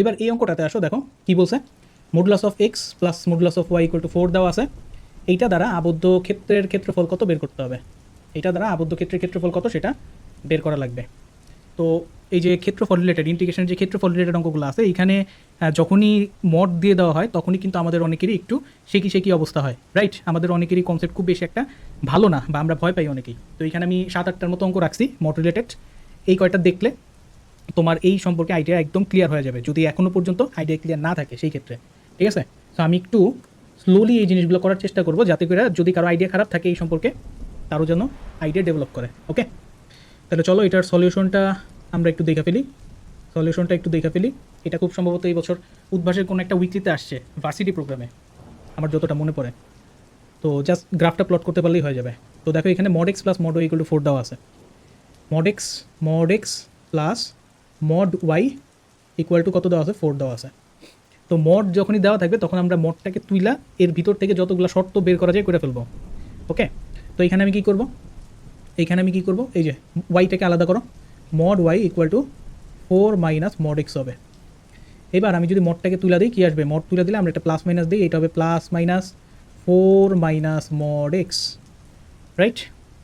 এবার এই অঙ্কটাতে আসো, দেখো কি বলছে, modulus of x plus modulus of y equal to 4 দেওয়া আছে। এইটা দ্বারা আবদ্ধ ক্ষেত্রের ক্ষেত্রফল কত বের করতে হবে, এটা দ্বারা আবদ্ধ ক্ষেত্রের ক্ষেত্রফল কত সেটা বের করা লাগবে। তো এই যে ক্ষেত্রফল রিলেটেড ইন্টিগ্রেশনের যে ক্ষেত্রফল রিলেটেড অঙ্কগুলো আছে, এইখানে যখনই মড দিয়ে দেওয়া হয় তখনই কিন্তু আমাদের অনেকেরই একটু শেকি অবস্থা হয়, রাইট? আমাদের অনেকেরই কনসেপ্ট খুব বেশি একটা ভালো না, বা আমরা ভয় পাই অনেকেই। তো এখানে আমি 7-8টার মতো অঙ্ক রাখছি মড রিলেটেড। এই কয়টা দেখলে তোমার এই সম্পর্কে আইডিয়া একদম ক্লিয়ার হয়ে যাবে, যদি এখনও পর্যন্ত আইডিয়া ক্লিয়ার না থাকে সেই ক্ষেত্রে, ঠিক আছে? তো আমি একটু স্লোলি এই জিনিসগুলো করার চেষ্টা করবো, যাতে করে যদি কারো আইডিয়া খারাপ থাকে এই সম্পর্কে, তারও যেন আইডিয়া ডেভেলপ করে। ওকে, তাহলে চলো এটার সলিউশনটা আমরা একটু দেখে ফেলি। এটা খুব সম্ভবত এই বছর উদ্ভাসের কোনো একটা উইকলিতে আসছে, ভার্সিটি প্রোগ্রামে, আমার যতটা মনে পড়ে। তো জাস্ট গ্রাফটা প্লট করতে পারলেই হয়ে যাবে। তো দেখো এখানে mod x plus mod y equal to 4 দেওয়া আছে। Mod x plus mod y equal to কত দেওয়া আছে, 4 দেওয়া আছে। তো মড যখনই দেওয়া থাকবে তখন আমরা মডটাকে তুইলা এর ভিতর থেকে যতগুলো শর্ত বের করা যায় করে ফেলবো। ওকে, তো এখানে আমি কী করবো, এই যে ওয়াইটাকে আলাদা করো, mod y equal to 4 minus mod x হবে। এবার আমি যদি মডটাকে তুলে দিই, কী আসবে, মড তুলে দিলে আমরা একটা প্লাস মাইনাস দিই, এটা হবে plus minus 4 minus mod x, right?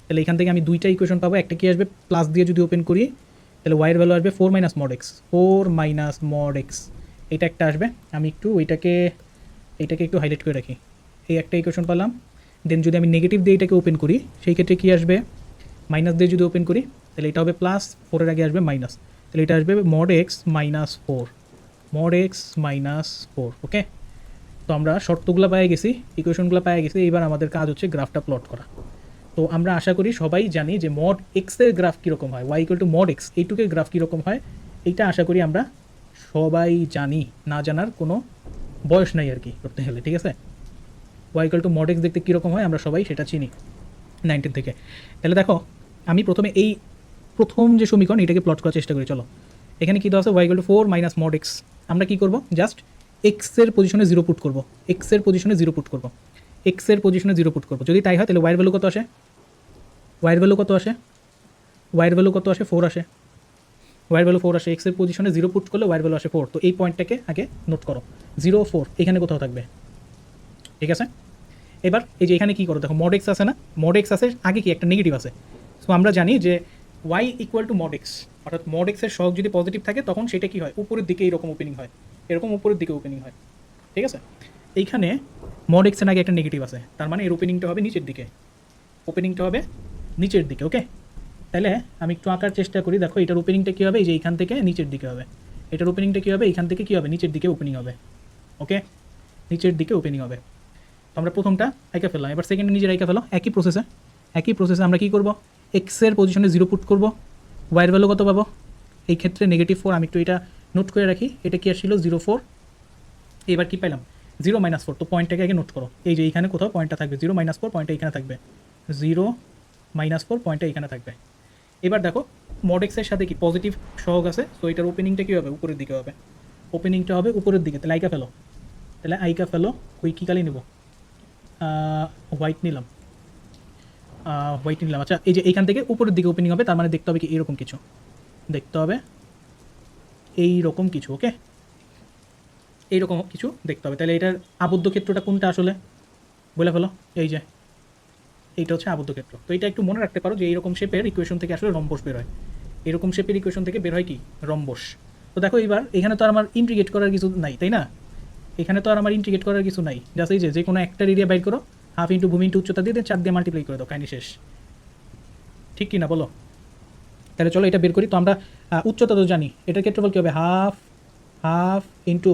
তাহলে এখান থেকে আমি দুইটা ইকুয়েশন পাবো, একটা কী আসবে, প্লাস দিয়ে যদি ওপেন করি তাহলে ওয়াইয়ের ভ্যালু আসবে 4 মাইনাস মড এক্স, এটা একটা আসবে। আমি একটু এইটাকে একটু হাইলাইট করে রাখি, এই একটা ইকুয়েশন পেলাম। দেন যদি আমি নেগেটিভ দিয়ে এটাকে ওপেন করি, সেই ক্ষেত্রে কী আসবে, মাইনাস দিয়ে যদি ওপেন করি তাহলে এটা হবে প্লাস, 4-এর আগে আসবে মাইনাস, তাহলে এটা আসবে মড এক্স মাইনাস 4। ওকে, তো আমরা শর্তগুলো পেয়ে গেছি, ইকুয়েশনগুলো পেয়ে গেছি। এবার আমাদের কাজ হচ্ছে গ্রাফটা প্লট করা। তো আমরা আশা করি সবাই জানি যে মড এক্সের গ্রাফ কীরকম হয়, Y equal to mod X, এইটুকের গ্রাফ কীরকম হয়, এইটা আশা করি আমরা সবাই জানি, না জানার কোনো বয়স নাই আর কি করতে গেলে, ঠিক আছে? Y equal to mod x দেখতে কীরকম হয় আমরা সবাই সেটা চিনি 19 থেকে। তাহলে দেখো আমি প্রথমে এই প্রথম যে সমীকরণ এটাকে প্লট করার চেষ্টা করি। চলো, এখানে কী দেওয়া আছে, y equal to 4 minus mod x. আমরা কী করবো, জাস্ট এক্সের পজিশনে 0 পুট করবো, যদি তাই হয় তাহলে ওয়াইয়ের ভ্যালু কত আসে, 4 আসে, এক্সের পজিশনে 0 পুট করলে ওয়াইয়ের ভ্যালু আসে 4। তো এই পয়েন্টটাকে আগে নোট করো, 0 4 এখানে কোথাও থাকবে, ঠিক আছে? এবার এই যে এখানে কী করো, দেখো মড এক্স আছে না, মড এক্স আছে, আগে কি একটা নেগেটিভ আছে। সো আমরা জানি যে y equal to mod x, অর্থাৎ মড এক্সের সহগ যদি পজিটিভ থাকে তখন সেটা কী হয়, উপরের দিকে এরকম ওপেনিং হয়, ঠিক আছে? এইখানে মড এক্সের আগে একটা নেগেটিভ আছে, তার মানে এর ওপেনিংটা হবে নিচের দিকে, ওকে? তাহলে আমি একটু আঁকার চেষ্টা করি। দেখো এটার ওপেনিংটা কী হবে, এই যে এইখান থেকে নিচের দিকে হবে, এটার ওপেনিংটা কী হবে, এইখান থেকে কী হবে, নিচের দিকে ওপেনিং হবে। ওকে, নিচের দিকে ওপেনিং হবে। তো আমরা প্রথমটা আঁকা ফেললাম, এবার সেকেন্ডে নিজের আঁকা ফেলো। একই প্রসেসে আমরা কী করবো, এক্সের পজিশনে 0 পুট করবো, ওয়াইয়ের ভ্যালু কত পাবো, এই ক্ষেত্রে -4। আমি একটু এটা নোট করে রাখি, এটা কি আসছিল 0 4, এবার কী পাইলাম 0 - 4। তো পয়েন্টটাকে আগে নোট করো, এই যে এইখানে কোথাও পয়েন্টটা থাকবে, 0 - 4 পয়েন্টটা এখানে থাকবে, 0 - 4 পয়েন্টটা এখানে থাকবে। এবার দেখো মড এক্সের সাথে কি পজিটিভ সহগ আছে, তো এটার ওপেনিংটা কী হবে, উপরের দিকে হবে, তাহলে আইকা ফেলো। ওই কী কালি নেব, হোয়াইট নিলাম, আচ্ছা এই যে এইখান থেকে উপরের দিকে ওপেনিং হবে, তার মানে দেখতে হবে কি এইরকম কিছু, ওকে, এইরকম কিছু দেখতে হবে। তাহলে এটার আবদ্ধ ক্ষেত্রটা কোনটা আসলে বলে ফেলো, এই যে এইটা হচ্ছে আবদ্ধ ক্ষেত্র। তো এটা একটু মনে রাখতে পারো যে এইরকম শেপের ইকুয়েশন থেকে আসলে রম্বস বের হয়, কি রম্বস। তো দেখো এবার এখানে তো আর আমার ইন্টিগ্রেট করার কিছু নাই, তাই না? জাস্ট এই যে কোনো একটা এরিয়া বাইর করো, হাফ ইন্টু ভূমি ইন্টু উচ্চতা দিয়ে 4 দিয়ে মাল্টিপ্লাই করে দাও, কাহিনী শেষ, ঠিক কি না বলো? তাহলে চলো এটা বের করি। তো আমরা উচ্চতা তো জানি, এটার ক্ষেত্রফল কী হবে, হাফ ইন্টু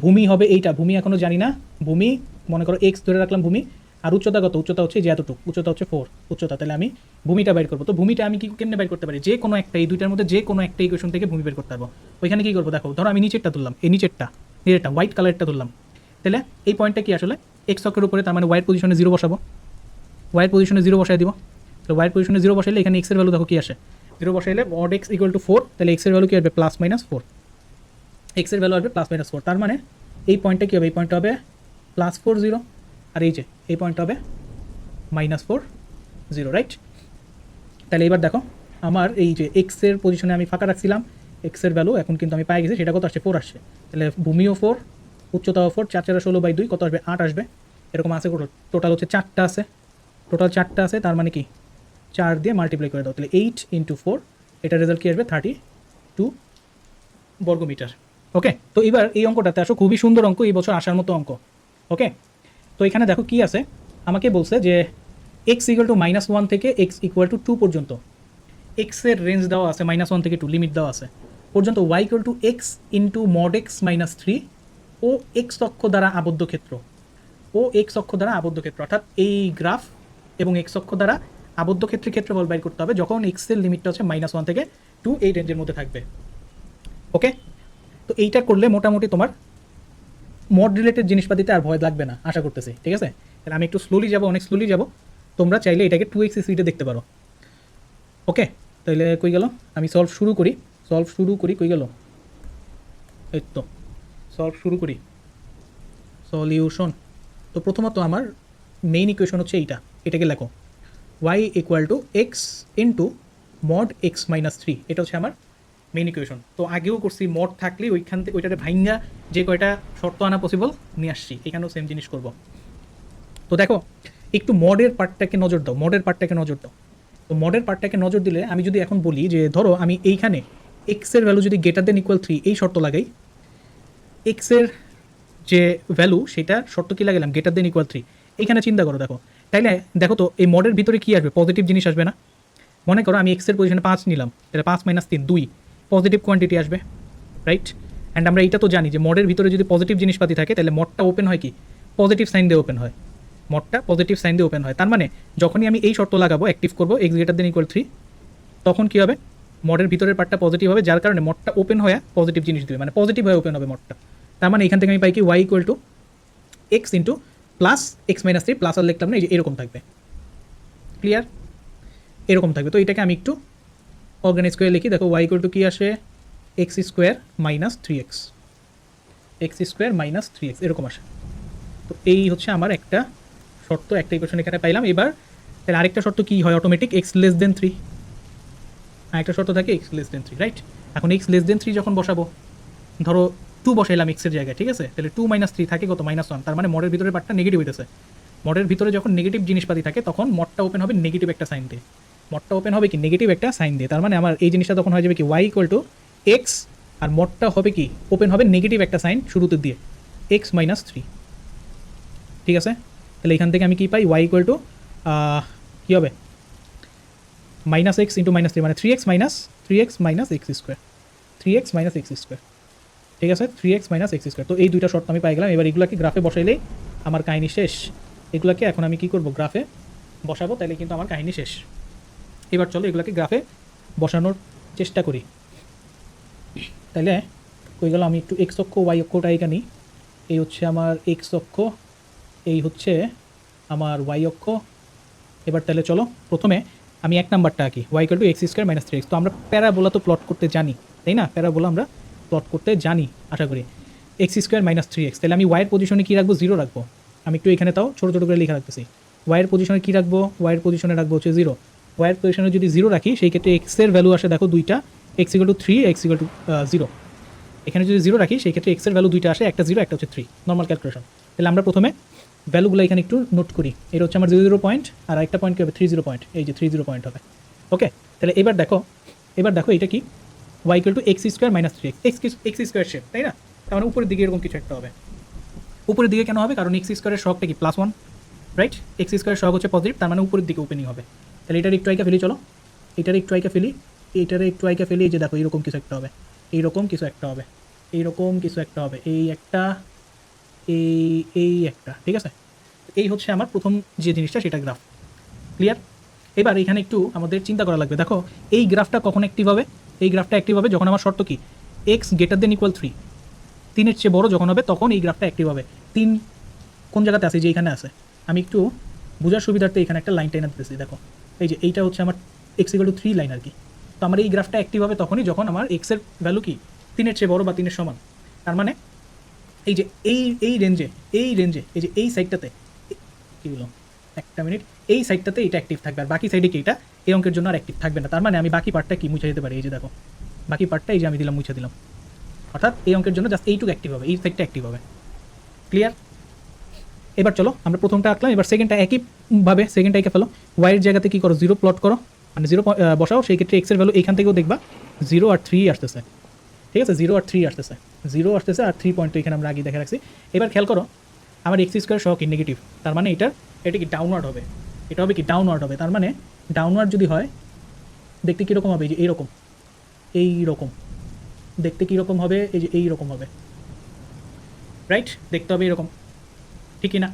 ভূমি হবে এইটা, ভূমি এখনও জানি না, ভূমি মনে করো এক্স ধরে রাখলাম ভূমি, আর উচ্চতা কত, উচ্চতা হচ্ছে যে এতটুকু, উচ্চতা হচ্ছে 4 উচ্চতা। তাহলে আমি ভূমিটা বাইর করবো। তো ভূমিটা আমি কেমনে বাইর করতে পারি, যে কোনো একটা, এই দুইটার মধ্যে যে কোনো একটা ইকুয়েশন থেকে ভূমি বের করতে পারবো। ওইখানে কী করবো, দেখো ধরো আমি নিচেরটা তুললাম, এই নিচেরটা হোয়াইট কালারটা তুললাম। তাহলে এই পয়েন্টটা কি আসলে এক্স অক্ষের উপরে, তার মানে ওয়াইয়ের পজিশনে 0 বসাবো, বসাই দিব। তো ওয়াইয়ের পজিশনে 0 বসাইলে এখানে এক্সের ভ্যালু দেখো কী আসে, 0 বসাইলে মড এক্স ইকুয়াল টু 4, তাহলে এক্সের ভ্যালু কী আসবে, +-4, তার মানে এই পয়েন্টটা কী হবে, এই পয়েন্টটা হবে +4 0, আর এই যে এই পয়েন্টটা হবে -4 0, রাইট? তাহলে এবার দেখো আমার এই যে এক্সের পজিশনে আমি ফাঁকা রাখছিলাম, এক্সের ভ্যালু এখন কিন্তু আমি পাই গেছি, সেটা কত আসছে 4 আসছে। তাহলে ভূমিও 4, উচ্চতাও 4, 4 4 16/2 কত আসবে 8 আসবে। এরকম আছে, টোটাল হচ্ছে 4টা আছে, টোটাল 4টা আছে, তার মানে কি 4 দিয়ে মাল্টিপ্লাই করে দাও, তাহলে 8 × 4, এটার রেজাল্ট কী আসবে 32 বর্গমিটার। ওকে, তো এবার এই অঙ্কটাতে আসো, খুবই সুন্দর অঙ্ক, এই বছর আসার মতো অঙ্ক। ওকে, তো এখানে দেখো কি আছে, আমাকে বলছে যে x = -1 থেকে x = 2 পর্যন্ত এক্সের রেঞ্জ দেওয়া আছে, -1 থেকে 2 লিমিট দেওয়া আছে পর্যন্ত, y = x × mod x - 3 ও x অক্ষ দ্বারা আবদ্ধ ক্ষেত্র, অর্থাৎ এই গ্রাফ এবং x অক্ষ দ্বারা আবদ্ধ ক্ষেত্রের ক্ষেত্রফল বাইর করতে হবে যখন x এর লিমিটটা হচ্ছে -1 থেকে 2 এই রেঞ্জের মধ্যে থাকবে। ওকে, তো এইটা করলে মোটামুটি তোমার মড রিলেটেড জিনিসপাতিতে আর ভয় লাগবে না আশা করতেছি, ঠিক আছে। তাহলে আমি একটু স্লোলি যাব, অনেক স্লোলি যাব, তোমরা চাইলে এটাকে 2x স্পিডে দেখতে পারো। ওকে, তাহলে কই গেল, আমি সলভ শুরু করি, কই গেল, এই তো সলভ শুরু করি, সলিউশন। তো প্রথমত আমার মেইন ইকুয়েশন হচ্ছে এটাকে লেখো, y = x × mod x - 3, এটা হচ্ছে আমার মেইন ইকুয়েশন। তো আগেও করছি, মড থাকলে ওইখান থেকে ওইটাতে ভাইঙ্গা যে কয়টা শর্ত আনা পসিবল নিয়ে আসছি, এখানেও সেম জিনিস করব। তো দেখো একটু মডের পার্টটাকে নজর দাও, তো মডের পার্টটাকে নজর দিলে আমি যদি এখন বলি যে ধরো আমি এইখানে এক্সের ভ্যালু যদি >3 এই শর্ত লাগাই, এক্সের যে ভ্যালু সেটা শর্ত কী লাগালাম >3, এইখানে চিন্তা করো, তাইলে দেখো তো এই মডের ভিতরে কী আসবে, পজিটিভ জিনিস আসবে না। মনে করো আমি এক্সের পজিশনে 5 নিলাম, তাহলে 5 - 3 2 পজিটিভ কোয়ান্টিটি আসবে, রাইট। অ্যান্ড আমরা এটা তো জানি যে মডের ভিতরে যদি পজিটিভ জিনিসপাতি থাকে তাহলে মডটা ওপেন হয় কি, পজিটিভ সাইন দিয়ে ওপেন হয়, তার মানে যখনই আমি এই শর্ত লাগাবো, অ্যাক্টিভ করবো x > 3, তখন কী হবে, মডের ভিতরের পার্টটা পজিটিভ হবে, যার কারণে মডটা ওপেন হয়ে পজিটিভ জিনিস দেবে, মানে পজিটিভ হয়ে ওপেন হবে মডটা। তার মানে এখান থেকে আমি পাই কি y = x × +x - 3, প্লাস আর লিখলাম না, এই যে এরকম থাকবে, ক্লিয়ার, এরকম থাকবে। তো এটাকে আমি একটু অর্গানাইজ করে লিখি, দেখো y = কি আসে, x² - 3x, এরকম আসে। তো এই হচ্ছে আমার একটা শর্ত, একটা ইকুয়েশন এখানে পাইলাম। এবার তাহলে আরেকটা শর্ত কি হয়, অটোমেটিক x <3, আরেকটা শর্ত থাকে x <3, রাইট। এখন x <3 যখন বসাবো, ধরো 2 বসাইলাম x এর জায়গায়, ঠিক আছে, তাহলে 2 - 3 থাকে কত, -1, তার মানে মডের ভিতরে পার্টটা নেগেটিভ হইতেছে। মডের ভিতরে যখন নেগেটিভ জিনিসপাতি থাকে তখন মডটা ওপেন হবে নেগেটিভ একটা সাইন দিয়ে, তার মানে আমার এই জিনিসটা তখন হয়ে যাবে কি y = x, আর মডটা হবে কি, ওপেন হবে নেগেটিভ একটা সাইন শুরুতে দিয়ে x - 3, ঠিক আছে। তাহলে এখান থেকে আমি কি পাই, y = কী হবে, -x × -3, মানে 3x - x², ঠিক আছে, 3x - x²। তো এই দুইটা শর্ত আমি পাই গেলাম। এবার এগুলোকে গ্রাফে বসাইলেই আমার কাহিনী শেষ। এগুলোকে এখন আমি কি করব, গ্রাফে বসাবো, তাহলে কিন্তু আমার কাহিনী শেষ। এবার চলো এগুলোকে গ্রাফে বসানোর চেষ্টা করি। তাহলে কই গেল, আমি একটু এক্স অক্ষ ওয়াই অক্ষটা এখানে, এই হচ্ছে আমার এক্স অক্ষ, এই হচ্ছে আমার ওয়াই অক্ষ। এবার তাহলে চলো প্রথমে আমি 1 নাম্বারটা আঁকি, y = x² - 3x। তো আমরা প্যারাবোলা তো প্লট করতে জানি, তাই না, প্যারাবোলা আমরা প্লট করতে জানি আশা করি। x² - 3x, তাহলে আমি ওয়াইয়ের পজিশনে কী রাখবো, 0 রাখবো। আমি একটু এখানে তাও ছোটো ছোটো করে লেখা রাখতেছি, ওয়াইয়ের পজিশনে কী রাখবো, ওয়াইয়ের পজিশনে রাখবো হচ্ছে 0। ওয়াইয়ের পজিশনে যদি 0 রাখি, সেই ক্ষেত্রে এক্সের ভ্যালু আসে দেখো দুইটা, x = 3, x = 0। এখানে যদি 0 রাখি সেই ক্ষেত্রে এক্সের ভ্যালু দুইটা আসে, একটা 0, একটা হচ্ছে 3, নর্মাল ক্যালকুলেশন। তাহলে আমরা প্রথমে ভ্যালুগুলো এখানে একটু নোট করি। এটা হচ্ছে আমার 0 পয়েন্ট, আর একটা পয়েন্ট কী হবে, 30 পয়েন্ট, এই যে 30 পয়েন্ট হবে। ওকে, তাহলে এবার দেখো এটা কি, y = x² - 3x, x² shape, তাই না। তার মানে উপরের দিকে এরকম কিছু একটা হবে। উপরের দিকে কেন হবে, কারণ x² এর সহগটা কি +1, রাইট। x² এর সহগ হচ্ছে পজিটিভ, তার মানে উপরের দিকে ওপেনিং হবে। তাহলে এটার একটু আইকা ফেলি, চলো এটার একটু আইকা ফেলি, এই যে দেখো এরকম কিছু একটা হবে, এইরকম কিছু একটা হবে, এই একটা, এই একটা, ঠিক আছে। এই হচ্ছে আমার প্রথম যে জিনিসটা, সেটা গ্রাফ, ক্লিয়ার। এবার এখানে একটু আমাদের চিন্তা করা লাগবে। দেখো এই গ্রাফটা কখন অ্যাক্টিভ হবে, এই গ্রাফটা অ্যাক্টিভ হবে যখন আমার শর্ত কি x > 3, 3-এর চেয়ে বড় যখন হবে তখন এই গ্রাফটা অ্যাক্টিভ হবে। 3 কোন জায়গাতে আছে, যে এখানে আছে। আমি একটু বোঝার সুবিধার্থে এখানে একটা লাইন টাইন দিতেছি, দেখো এই যে এইটা হচ্ছে আমার x = 3 লাইন আর কি। তো আমার এই গ্রাফটা অ্যাক্টিভ হবে তখনই যখন আমার x এর ভ্যালু কি 3-এর চেয়ে বড় বা 3-এর সমান। তার মানে এই যে এই রেঞ্জে এই যে এই সাইডটাতে, কী বলো একটা মিনিট, এই সাইডটাতে এটা অ্যাক্টিভ থাকবে, আর বাকি সাইডে কি এটা এই অঙ্কের জন্য আর অ্যাক্টিভ থাকবে না। তার মানে আমি বাকি পার্টটা কি মুছে যেতে পারি, এই যে দেখো বাকি পার্টটা এই যে আমি দিলাম, মুছে দিলাম। অর্থাৎ এই অঙ্কের জন্য জাস্ট এইটুকু অ্যাক্টিভ হবে, এই সাইডটা অ্যাক্টিভ হবে। ক্লিয়ার? এবার চলো আমরা প্রথমটা আঁকলাম, এবার সেকেন্ডটা একইভাবে সেকেন্ডটা এঁকে ফেলো। ওয়াইয়ের জায়গাতে কী করো, 0 প্লট করো, মানে 0 বসাও। সেই ক্ষেত্রে এক্সের ভ্যালু এইখান থেকেও দেখবা 0 আর 3 আসতেছে, ঠিক আছে? 0 আর 3 আসতেছে, 0 আসতেছে আর 3 পয়েন্ট তো এখানে আমরা আগে দেখে রাখছি। এবার খেয়াল করো আমার এক্স স্কোয়ার সহ কি নেগেটিভ, তার মানে এটা কি ডাউনওয়ার্ড হবে, এটা হবে কি ডাউনওয়ার্ড হবে। তার মানে ডাউনওয়ার্ড যদি হয় দেখতে কীরকম হবে, এই যে এইরকম দেখতে কীরকম হবে, এই যে এইরকম হবে, রাইট? দেখতে হবে এরকম, ঠিকই না?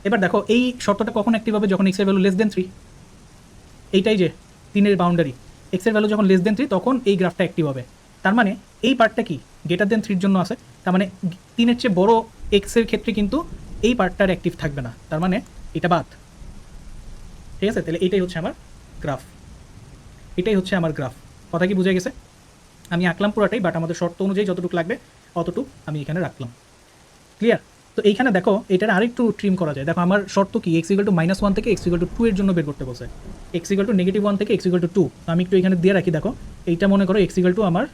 এবার দেখো এই শর্তটা কখন অ্যাক্টিভ হবে, যখন এক্সের ভ্যালু লেস দেন 3। এইটাই যে 3-এর বাউন্ডারি, এক্সের ভ্যালু যখন লেস দেন 3 তখন এই গ্রাফটা অ্যাক্টিভ হবে। তার মানে এই পার্টটা কি গ্রেটার দেন 3-র জন্য আছে, তার মানে 3-এর চেয়ে বড় এক্সের ক্ষেত্রে কিন্তু এই পার্টটার অ্যাক্টিভ থাকবে না, তার মানে এটা বাদ। ঠিক আছে? তাহলে এটাই হচ্ছে আমার গ্রাফ, এটাই হচ্ছে আমার গ্রাফ। কথা কি বুঝে গেছে? আমি আঁকলাম পুরাটাই, বাট আমাদের শর্ত অনুযায়ী যতটুকু লাগবে অতটুকু আমি এখানে রাখলাম। ক্লিয়ার? তো এইখানে দেখো এটার আরেকটু ট্রিম করা যায়। দেখো আমার শর্ত কি, x = -1 থেকে x = 2 এর জন্য বের করতে বলছে, x = -1 থেকে x = 2। তো আমি একটু এখানে দিয়ে রাখি। দেখো এইটা মনে করো x = আমার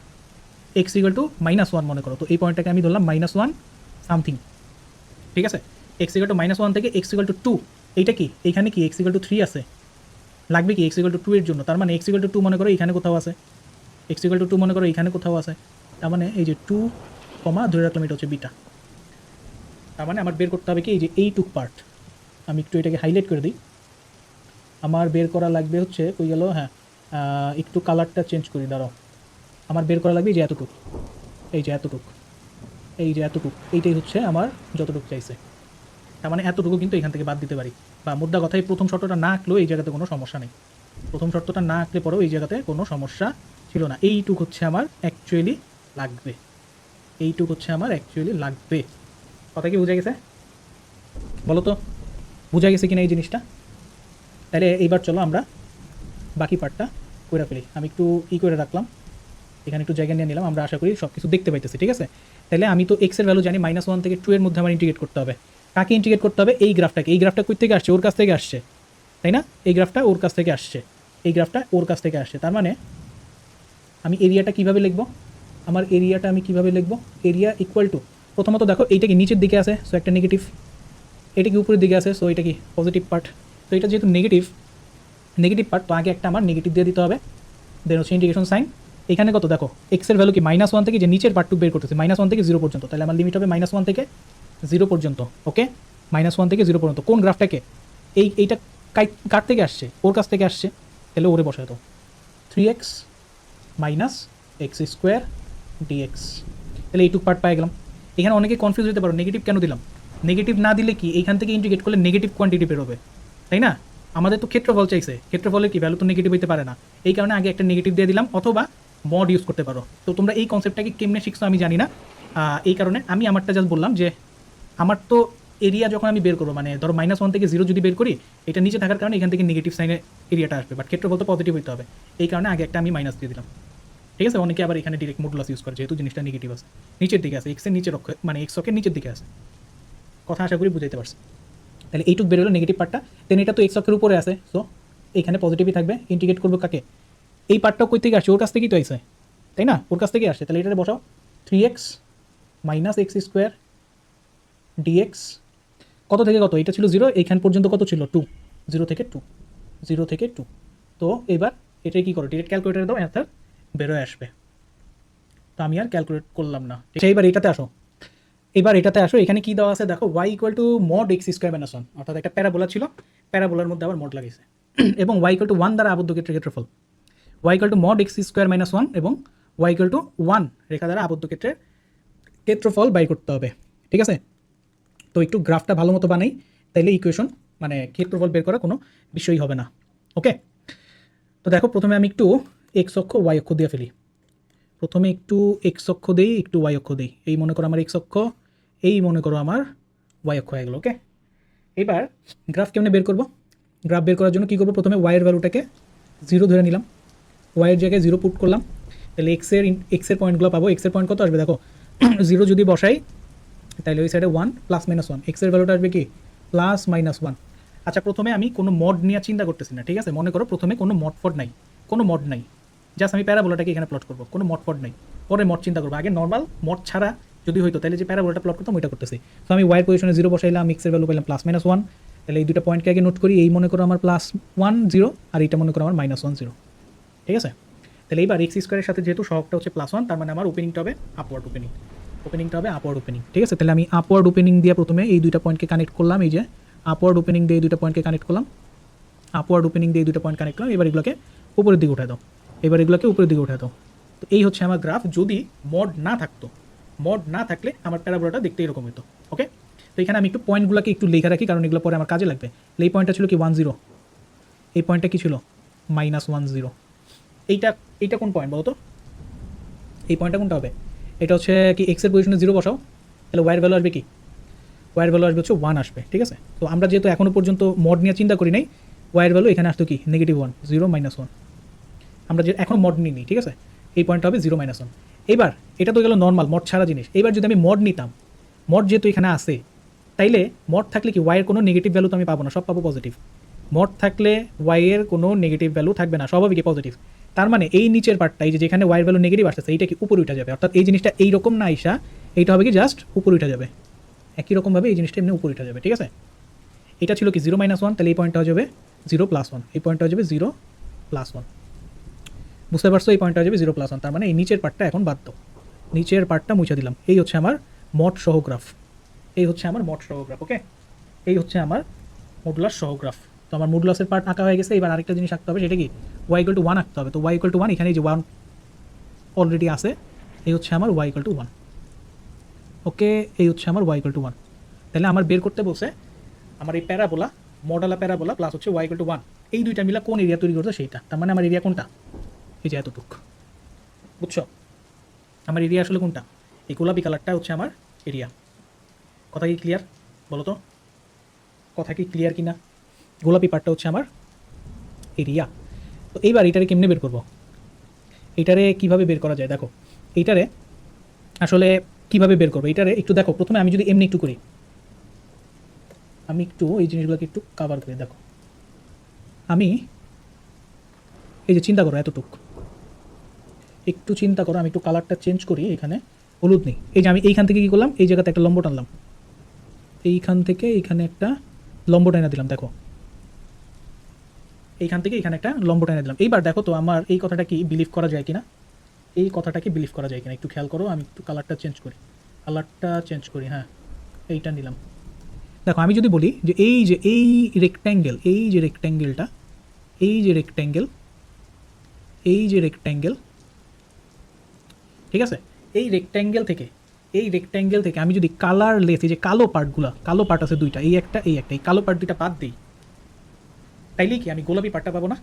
x = -1 মনে করো, তো এই পয়েন্টটাকে আমি ধরলাম -1 সামথিং, ঠিক আছে? x = -1 থেকে x = 2, এইটা কি এইখানে কি x = 3 আছে, লাগবে কি x = 2 এর জন্য। তার মানে x = 2 মনে করো এখানে কোথাও আছে, x = 2 মনে করো এখানে কোথাও আছে। তার মানে এই যে 2, ধরে রাখলাম এটা হচ্ছে বিটা। তার মানে আমার বের করতে হবে কি, এই যে এইটুক পার্ট, আমি একটু এটাকে হাইলাইট করে দিই। আমার বের করা লাগবে হচ্ছে, কই গেল, হ্যাঁ একটু কালারটা চেঞ্জ করি, দাঁড়াও। আমার বের করা লাগবে যে এতটুক, এই যে এতটুক, এই যে এতটুক, এইটাই হচ্ছে আমার যতটুক চাইছে। তার মানে এতটুকু কিন্তু এখান থেকে বাদ দিতে পারি, বা মোদ্দা কথায় প্রথম শর্তটা না আঁকলেও এই জায়গাতে কোনো সমস্যা নেই। প্রথম শর্তটা না আঁকলে পরেও এই জায়গাতে কোনো সমস্যা ছিল না। এইটুক হচ্ছে আমার অ্যাকচুয়ালি লাগবে, এইটুক হচ্ছে আমার অ্যাকচুয়ালি লাগবে। কথা কি বুঝে গেছে? বলো তো বুঝা গেছে কিনা এই জিনিসটা? তাহলে এইবার চলো আমরা বাকি পার্টটা করে ফেলি। আমি একটু করে রাখলাম, এখানে একটু জায়গা নিয়ে নিলাম, আমরা আশা করি সব কিছু দেখতে পাইতেছি, ঠিক আছে? তাহলে আমি তো এক্সের ভ্যালু জানি, -1 থেকে 2 এর মধ্যে আমার ইন্টিগ্রেট করতে হবে। কাকে ইন্টিগ্রেট করতে হবে? এই গ্রাফটাকে। এই গ্রাফটা কই থেকে আসছে? ওর কাছ থেকে আসছে, তাই না? এই গ্রাফটা ওর কাছ থেকে আসছে, এই গ্রাফটা ওর কাছ থেকে আসছে। তার মানে আমি এরিয়াটা কীভাবে লিখবো, আমার এরিয়াটা আমি কীভাবে লিখবো? এরিয়া ইকুয়াল টু, প্রথমত দেখো এইটা কি নিচের দিকে আছে, সো একটা নেগেটিভ, এটা কি উপরের দিকে আছে, সো এটা কি পজিটিভ পার্ট। তো এটা যেহেতু নেগেটিভ পার্ট, তো আগে একটা আমার নেগেটিভ দিয়ে দিতে হবে, দেন হচ্ছে ইন্টিগ্রেশন সাইন। এখানে কত দেখো, এক্সের ভ্যালু কি -1 থেকে, যে নিচের পার্টটুকু বের করতেছে, -1 থেকে 0 পর্যন্ত, তাহলে আমার লিমিট হবে -1 থেকে 0 পর্যন্ত। ওকে, -1 থেকে 0 পর্যন্ত। কোন গ্রাফটাকে? এইটা কার থেকে আসছে? ওর কাছ থেকে আসছে, তাহলে ওরে বসায় দাও 3x - x² dx। তাহলে এইটুক পার্ট পাই গেলাম। এখানে অনেকে কনফিউজ হতে পারো, নেগেটিভ কেন দিলাম? নেগেটিভ না দিলে কি এইখান থেকে ইন্টিগ্রেট করলে নেগেটিভ কোয়ান্টিটি বেরোবে, তাই না? আমাদের তো ক্ষেত্রফল চাইছে, ক্ষেত্রফলের কি ভ্যালু তো নেগেটিভ হতে পারে না, এই কারণে আগে একটা নেগেটিভ দিয়ে দিলাম, অথবা মড ইউজ করতে পারো। তো তোমরা এই কনসেপ্টটাকে কেমনে শিখছো আমি জানি না, এই কারণে আমি আমারটা জাস্ট বললাম যে আমার তো এরিয়া যখন আমি বের করবো, মানে ধরো -1 থেকে 0 যদি বের করি, এটা নিচে থাকার কারণে এখান থেকে নেগেটিভ সাইনে এরিয়াটা আসবে, বাট ক্ষেত্রফল তো পজিটিভ হতে হবে, এই কারণে আগে একটা আমি মাইনাস দিয়ে দিলাম, ঠিক আছে? অনেকে আবার এখানে ডিরেক্ট মডুলাস ইউজ করে, যেহেতু জিনিসটা নেগেটিভ আছে, নিচের দিকে আছে, এক্সের নিচের অক্ষ, মানে এক্স অক্ষের নিচের দিকে আছে। কথা আশা করি বুঝাইতে পারছি। তাহলে এইটুক বেরোলো নেগেটিভ পার্টটা, দেন এটা তো এক্স অক্ষের উপরে আছে, সো এখানে পজিটিভই থাকবে। ইন্টিগ্রেট করবো কাকে? এই পার্টটাও কই থেকে আসছে? ওর কাছ থেকেই তো আসে, তাই না? ওর কাছ থেকেই আসছে, তাহলে এটাতে বসাও 3x - x² dx। কত থেকে কত? এটা ছিল 0, এইখান পর্যন্ত কত ছিল? 2, 0 থেকে 2, 0 থেকে 2। তো এবার এটাই কী করো, ডিরেক্ট ক্যালকুলেটারে দাও, অ্যান্সার বেরোয় আসবে। তো আমি আর ক্যালকুলেট করলাম না। এইবার এটাতে আসো, এখানে কী দেওয়া আছে দেখো, y = mod x² - 1, অর্থাৎ একটা প্যারাবোলা ছিল, প্যারাবোলার মধ্যে আবার মড লাগিয়েছে এবং y = 1 দ্বারা আবদ্ধ ক্ষেত্রের ক্ষেত্রফল, y = mod x² - 1 এবং y = 1 রেখা দ্বারা আবদ্ধ ক্ষেত্রের ক্ষেত্রফল বাই করতে হবে, ঠিক আছে? তো একটু গ্রাফটা ভালো মতো বানাই, তাইলে ইকুয়েশন মানে ক্ষেত্রফল বের করা কোনো বিষয়ই হবে না। ওকে, তো দেখো প্রথমে আমি একটু এক্স অক্ষ ওয়াই অক্ষ দিয়ে ফেলি। প্রথমে একটু এক্স অক্ষ দিই, একটু ওয়াই অক্ষ দিই। এই মনে করো আমার এক্স অক্ষ, এই মনে করো আমার ওয়াই অক্ষ হয়ে গেল। ওকে, এবার গ্রাফ কেমনে বের করব? গ্রাফ বের করার জন্য কী করবো? প্রথমে ওয়াইয়ের ভ্যালুটাকে 0 ধরে নিলাম, ওয়াইয়ের জায়গায় 0 পুট করলাম, তাহলে এক্সের পয়েন্টগুলো পাবো। এক্সের পয়েন্ট কত আসবে দেখো, 0 যদি বসাই তাহলে ওই সাইডে 1 + -1, এক্সের ভ্যালুটা আসবে কি +-1। আচ্ছা, প্রথমে আমি কোনো মড নিয়ে চিন্তা করতেছি না, ঠিক আছে? মনে করো প্রথমে কোনো মড নাই, জাস্ট আমি প্যারাবোলাটাকে এখানে প্লট করবো, কোনো মড ফড নেই, পরে মড চিন্তা করবো, আগে নর্মাল মড ছাড়া যদি হইতো তাহলে যে প্যারাবোলাটা প্লট করতাম ওইটা করতেছি। তো আমি ওয়াইয়ের পজিশনে 0 বসাইলাম, এক্সের ভ্যালু পেলাম +-1, তাহলে এই দুটো পয়েন্টকে আগে নোট করি, এই মনে করো আমার +1 0 আর এইটা মনে করো আমার -1 0, ঠিক আছে। তাহলে এইবার এক্স স্কোয়ারের সাথে যেহেতু সহগটা হচ্ছে +1, তার মানে আমার ওপেনিংটা হবে আপওয়ার্ড ওপেনিং, ওপেনিংটা হবে আপওয়ার্ড ওপেনিং, ঠিক আছে। তাহলে আমি আপওয়ার্ড ওপেনিং দিয়ে প্রথমে এই দুইটা পয়েন্টকে কানেক্ট করলাম, এই যে আপওয়ার্ড ওপেনিং দিয়ে এই দুইটা পয়েন্টকে কানেক্ট করলাম, আপওয়ার্ড ওপেনিং দিয়ে এই দুটো পয়েন্ট কানেক্ট করলাম। এবার এগুলোকে উপরের দিকে উঠায় দাও, এবার এগুলোকে উপরের দিকে উঠায় দাও। তো এই হচ্ছে আমার গ্রাফ যদি মড না থাকতো। মড না থাকলে আমার প্যারাবোলাটা দেখতে এরকম হতো, ওকে। তো এখানে আমি একটু পয়েন্টগুলোকে একটু লেখা রাখি, কারণ এগুলো পরে আমার কাজে লাগবে। এই পয়েন্টটা ছিল কি 1 0, এই পয়েন্টটা কি ছিল -1 0, এইটা কোন পয়েন্ট বলো তো? এই পয়েন্টটা কোনটা হবে? এটা হচ্ছে কি এক্সের পজিশনে 0 বসাও, তাহলে ওয়াইয়ের ভ্যালু আসবে কি? ওয়াইয়ের ভ্যালু আসবে হচ্ছে 1 আসবে, ঠিক আছে। তো আমরা যেহেতু এখনও পর্যন্ত মড নিয়ে চিন্তা করি নাই, ওয়াইয়ের ভ্যালু এখানে আসতো কি -1 0 -1, আমরা যে এখনও মড নিই, ঠিক আছে। এই পয়েন্টটা হবে 0 -1। এবার এটা তো গেল নর্মাল মড ছাড়া জিনিস। এবার যদি আমি মড নিতাম, মড যেহেতু এখানে আসে, তাইলে মড থাকলে কি ওয়াইয়ের কোনো নেগেটিভ ভ্যালু তো আমি পাবো না, সব পাবো পজিটিভ। মড থাকলে ওয়াইয়ের কোনো নেগেটিভ ভ্যালু থাকবে না, সব হবে কি পজিটিভ। তার মানে এই নিচের পার্টটা, এই যে যেখানে ওয়াইয়ের ভ্যালু নেগেটিভ আসছে, এইটা কি উপরে উঠে যাবে, অর্থাৎ এই জিনিসটা এইরকম না আইসা এইটা হবে কি জাস্ট উপরে উঠে যাবে। একই রকমভাবে এই জিনিসটা এমনি উপরে উঠে যাবে, ঠিক আছে। এটা ছিল কি 0 -1, তাহলে এই পয়েন্টটা হয়ে যাবে 0 +1, এই পয়েন্টটা হয়ে যাবে 0 +1, বুঝতে পারছো? এই পয়েন্টটা হয়ে যাবে 0 +1, তার মানে এই নিচের পার্টটা এখন বাদ দাও, নিচের পার্টটা মুছে দিলাম। এই হচ্ছে আমার মড সহগ্রাফ, এই হচ্ছে আমার মড সহগ্রাফ, ওকে। এই হচ্ছে আমার মডুলাস সহগ্রাফ। তো আমার মডুলাসের পার্ট আঁকা হয়ে গেছে। এবার আরেকটা জিনিস আঁকতে হবে, সেটা কি y = 1 আঁকতে হবে। তো y = 1, এখানে যে 1 অলরেডি আছে, এই হচ্ছে আমার y = 1, ওকে। এই হচ্ছে আমার y = 1। তাহলে আমার বের করতে বলছে আমার এই প্যারাবোলা, মডালা প্যারাবোলা প্লাস হচ্ছে y = 1, এই দুইটা মিলা কোন এরিয়া তৈরি করছে সেইটা। তার মানে আমার এরিয়া কোনটা? এই যে এতটুক, বুঝছো? আমার এরিয়া আসলে কোনটা? এই গোলাপি কালারটা হচ্ছে আমার এরিয়া। কথা কি ক্লিয়ার বলো তো? কথা কি ক্লিয়ার কি না? গোলাপি পার্টটা হচ্ছে আমার এরিয়া। তো এইবার এটারে কেমনে বের করবো? এইটারে কিভাবে বের করা যায় দেখো। এইটারে আসলে কিভাবে বের করবো এইটারে একটু দেখো। প্রথমে আমি যদি এমনি একটু করি, আমি একটু এই জিনিসগুলোকে একটু কাভার করি। দেখো আমি এই যে চিন্তা করো এতটুক, একটু চিন্তা করো, আমি একটু কালারটা চেঞ্জ করি, এখানে হলুদ নেই। এই যে আমি এইখান থেকে কী করলাম, এই জায়গাতে একটা লম্ব টানলাম, এইখান থেকে এইখানে একটা লম্ব টানা দিলাম। দেখো এইখান থেকে এখানে একটা লম্ব টানা দিলাম। এইবার দেখো তো আমার এই কথাটা কি বিলিভ করা যায় কিনা, এই কথাটাকে বিলিভ করা যায় কিনা একটু খেয়াল করো। আমি একটু কালারটা চেঞ্জ করি, হ্যাঁ এইটা নিলাম। দেখো আমি যদি বলি যে এই যে এই রেক্ট্যাঙ্গেল, এই যে রেক্ট্যাঙ্গেলটা, এই যে রেক্ট্যাঙ্গেল, এই যে রেক্ট্যাঙ্গেল, ঠিক আছে, এই রেক্ট্যাঙ্গেল থেকে আমি যদি কালারলেস, এই যে কালো পার্টগুলো, কালো পার্ট আছে দুইটা, এই একটা এই একটা, এই কালো পার্ট দুইটা বাদ দিই, তাইলে কি আমি গোলাপি পার্টটা পাবো না?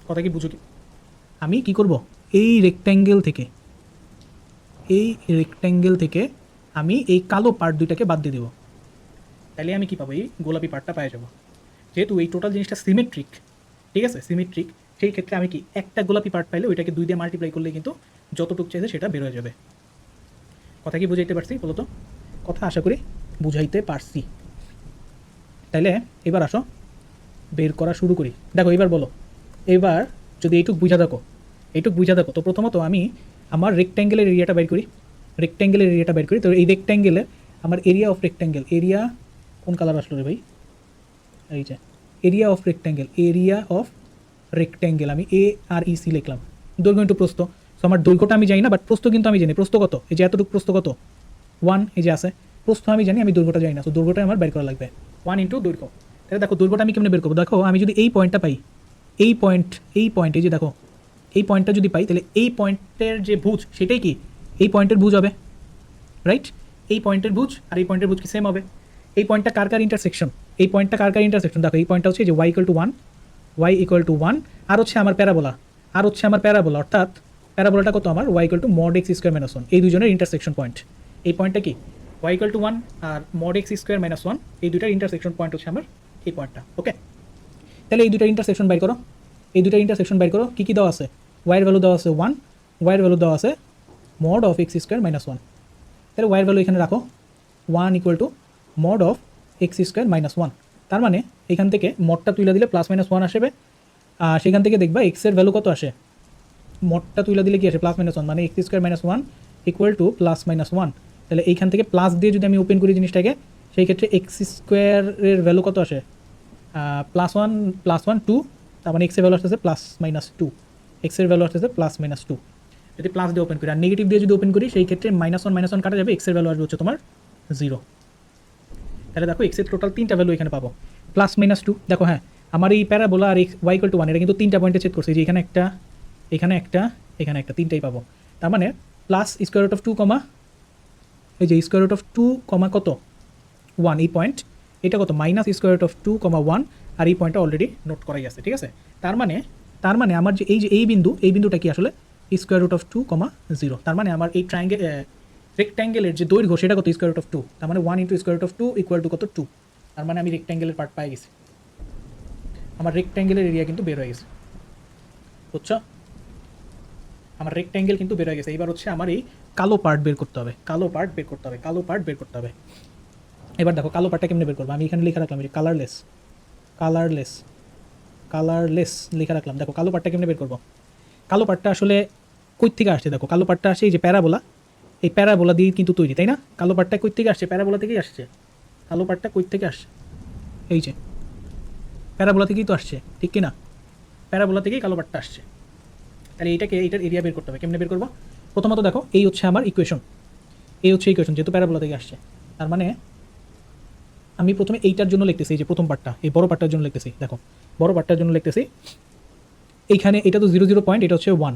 কথা কি বুঝো কি? আমি কি করব, এই রেক্ট্যাঙ্গেল থেকে আমি এই কালো পার্ট দুইটাকে বাদ দিয়ে দেবো, তাহলে আমি কি পাবো, এই গোলাপি পার্টটা পেয়ে যাবো। যেহেতু এই টোটাল জিনিসটা সিমেট্রিক, ঠিক আছে, সিমেট্রিক, সেই ক্ষেত্রে আমি কি একটা গোলাপি পার্ট পাইলে ওইটাকে 2 দিয়ে মাল্টিপ্লাই করলে কিন্তু যতটুকু চাইছে সেটা বের হয়ে যাবে। কথা কি বুঝাইতে পারছি বলো তো? কথা আশা করি বুঝাইতে পারছি। তাইলে এবার আসো বের করা শুরু করি। দেখো এবার বলো, এবার যদি এইটুক বুঝা থাকো, তো প্রথমত আমি আমার রেক্ট্যাঙ্গেলের এরিয়াটা বের করি। তো এই রেক্ট্যাঙ্গেলের আমার এরিয়া অফ রেক্ট্যাঙ্গেল, এরিয়া কোন কালার আসলো রে ভাই, এই যে এরিয়া অফ রেক্ট্যাঙ্গেল, আমি AREC লিখলাম। দৈর্ঘ্য ইন্টু প্রস্থ। সো আমার দৈর্ঘ্যটা আমি জানি না, বাট প্রস্থ কিন্তু আমি জানি। প্রস্থ কত? এই যে এতটুকু প্রস্থ কত? 1, এই যে আছে। প্রস্থ আমি জানি, আমি দৈর্ঘ্যটা জানি না। তো দৈর্ঘ্যটা আমার বের করা লাগবে 1 × দৈর্ঘ্য। তাহলে দেখো দৈর্ঘ্যটা আমি কেমনে বের করবো? দেখো আমি যদি এই পয়েন্টটা পাই, এই পয়েন্ট, এই যে দেখো এই পয়েন্টটা যদি পাই, তাহলে এই পয়েন্টের যে ভুজ সেটাই কি এই পয়েন্টের ভুজ হবে, রাইট? এই পয়েন্টের ভুজ আর এই পয়েন্টের ভুজ কি সেম হবে? এই পয়েন্টটা কার ইন্টারসেকশন? এই পয়েন্টটা কার ইন্টারসেকশন? দেখো এই পয়েন্টটা হচ্ছে যে y = 1, আর হচ্ছে আমার প্যারাবোলা, অর্থাৎ প্যারাবোলাটা কত আমার y = mod x² - 1, এই দুজনের ইন্টারসেকশন পয়েন্ট। এই পয়েন্টটা কি y = 1 আর mod x² - 1, এই দুইটার ইন্টারসেকশন পয়েন্ট হচ্ছে আমার এই পয়েন্টটা, ওকে। তাহলে এই দুইটার ইন্টারসেকশন বাইর করো। কী কী দেওয়া আছে? y এর ভ্যালু দেওয়া আছে 1, y এর ভ্যালু দেওয়া আছে mod of x² - 1। তাহলে y এর ভ্যালু এখানে রাখো, 1 = mod of x² - 1। তার মানে এখান থেকে মডটা তুলে দিলে +-1 আসবে, সেখান থেকে দেখবা x এর ভ্যালু কত আসে, মডটা তুলে দিলে কি আসে প্লাস মাইনাস ওয়ান, মানে x square minus one equal to plus minus one. তাহলে এইখান থেকে প্লাস দিয়ে যদি আমি ওপেন করি জিনিসটাকে, সেই ক্ষেত্রে এক্স স্কোয়ারের ভ্যালু কত আসে প্লাস ওয়ান টু, তার মানে এক্সের ভ্যালু আসতেছে প্লাস মাইনাস টু, এক্সের ভ্যালু আসতেছে প্লাস মাইনাস টু। যদি প্লাস দিয়ে ওপেন করি আর নেগেটিভ দিয়ে যদি ওপেন করি, সেই ক্ষেত্রে মাইনাস ওয়ান কাটা যাবে, এক্সের ভ্যালু আসবে হচ্ছে তোমার জিরো। তাহলে দেখো এক্সের টোটাল তিনটা ভ্যালু এখানে পাবো, প্লাস মাইনাস টু। দেখো হ্যাঁ, আমার এই প্যারাবোলা আর x y equal to one, এটা কিন্তু তিনটা পয়েন্টে চেক করছে, যে এখানে একটা, এখানে একটা, এখানে একটা, তিনটাই পাবো। তার মানে plus square root of two comma, এই যে square root of two comma কত ওয়ান, এই পয়েন্ট, এটা কত minus square root of two comma one, আর এই পয়েন্টটা অলরেডি নোট করাই আছে, ঠিক আছে। তার মানে আমার যে এই বিন্দুটা কি আসলে square root of two comma zero. তার মানে আমার এই রেক্ট্যাঙ্গেলের যে দৈর্ঘ্য সেটা কত স্কোয়ার রুট অফ টু, তার মানে one into square root of two equal to কত টু। তার মানে আমি রেক্ট্যাঙ্গেলের পার্ট পাই গেছি, আমার রেক্ট্যাঙ্গেলের এরিয়া কিন্তু বের হয়ে গেছে, বুঝছো? আমার রেক্ট্যাঙ্গেল কিন্তু বের হয়ে গেছে। এবার হচ্ছে আমার এই কালো পার্ট বের করতে হবে, কালো পার্ট বের করতে হবে। এবার দেখো কালো পার্টটা কেমনে বের করবো, আমি এখানে লিখে রাখলাম যে কালারলেস লিখে রাখলাম। দেখো কালো পার্টটা কেমনে বের করবো, কালো পার্টটা আসলে কই থেকে আসছে, দেখো কালো পার্টটা আসে এই যে প্যারাবোলা, এই প্যারাবোলা দিয়ে কিন্তু তৈরি, তাই না? কালো পার্টটা কই থেকে আসছে, প্যারাবোলা থেকেই আসছে। কালো পার্টটা কই থেকে আসছে, এই যে প্যারাবোলা থেকেই তো আসছে, ঠিক কি না? প্যারাবোলা থেকেই কালো পার্টটা আসছে। তাহলে এইটার এরিয়া বের করতে হবে। কেমনে বের করবো? প্রথমত দেখো এই হচ্ছে আমার ইকুয়েশন, যেহেতু প্যারাবোলা থেকে আসছে। তার মানে আমি প্রথমে এইটার জন্য লিখতেছি, এই যে প্রথম পার্টটা, এই বড় পার্টটার জন্য লিখতেছি। দেখো বড় পার্টটার জন্য লিখতেছি, এইখানে এটা তো 0 0 পয়েন্ট, এটা হচ্ছে 1,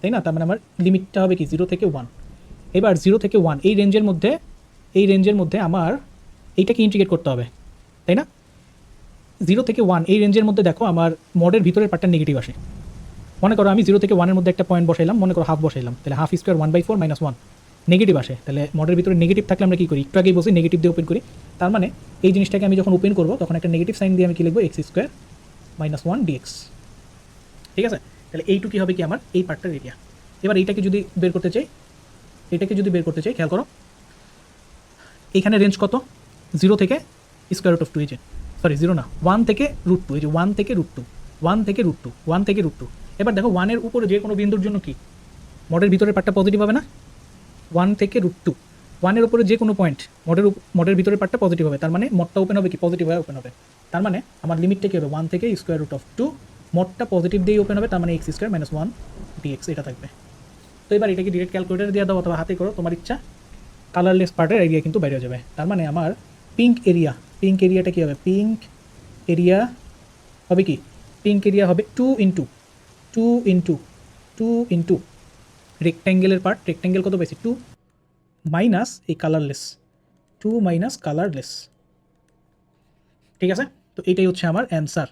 তাই না? তার মানে আমার লিমিটটা হবে কি 0 থেকে 1। এবার 0 থেকে 1 এই রেঞ্জের মধ্যে আমার এইটাকে ইন্টিগ্রেট করতে হবে, তাই না? 0 থেকে 1 এই রেঞ্জের মধ্যে দেখো আমার মডের ভিতরের পার্টটা নেগেটিভ আসে। মনে করো আমি 0 থেকে 1-এর মধ্যে একটা পয়েন্ট বসাইলাম, মনে করো হাফ বসাইলাম, তাহলে হাফ স্কোয়ার 1/4 মাইনাস 1 নেগেটিভ আসে। তাহলে মডের ভিতরে নেগেটিভ থাকলে আমরা কী করি, একটু আগেই বলছি নেগেটিভ দিয়ে ওপেন করি। তার মানে এই জিনিসটাকে আমি যখন ওপেন করবো তখন একটা নেগেটিভ সাইন দিয়ে আমি কী লিখবো, এক্স স্কোয়ার মাইনাস 1 ডিএক্স, ঠিক আছে? তাহলে এইটুকুই হবে কি আমার এই পার্টটার এরিয়া। এবার এইটাকে যদি বের করতে চাই, খেয়াল করো এইখানে রেঞ্জ কত, 0 থেকে স্কোয়ার রুট অফ টু, এই যে সরি 0 না 1 থেকে রুট টু, এই যে 1 থেকে রুট টু। এবার দেখো 1-এর উপরে যে কোনো বিন্দুর জন্য কি মডের ভিতরের পার্টটা পজিটিভ হবে না? 1 থেকে রুট টু, 1-এর উপরে যে কোনো পয়েন্ট মডের ভিতরের পার্টটা পজিটিভ হবে, তার মানে মডটা ওপেন হবে কি পজিটিভ হয়ে ওপেন হবে। তার মানে আমার লিমিটটা কী হবে, 1 থেকে স্কোয়ার রুট অফ টু, মডটা পজিটিভ দিয়েই ওপেন হবে, তার মানে এক্স স্কোয়ার মাইনাস 1 ডিএক্স এটা থাকবে। তো এবার এটাকে ডিরেক্ট ক্যালকুলেটার দিয়ে দাও অথবা হাতে করো, তোমার ইচ্ছা। কালারলেস পার্টের এরিয়া কিন্তু বাইরে যাবে। তার মানে আমার পিঙ্ক এরিয়াটা কী হবে, পিঙ্ক এরিয়া হবে 2 ইন্টু রেক্ট্যাঙ্গেলের পার্ট, রেক্ট্যাঙ্গেল কত পেয়েছি 2 মাইনাস এই কালারলেস, ঠিক আছে? তো এটাই হচ্ছে আমার অ্যান্সার।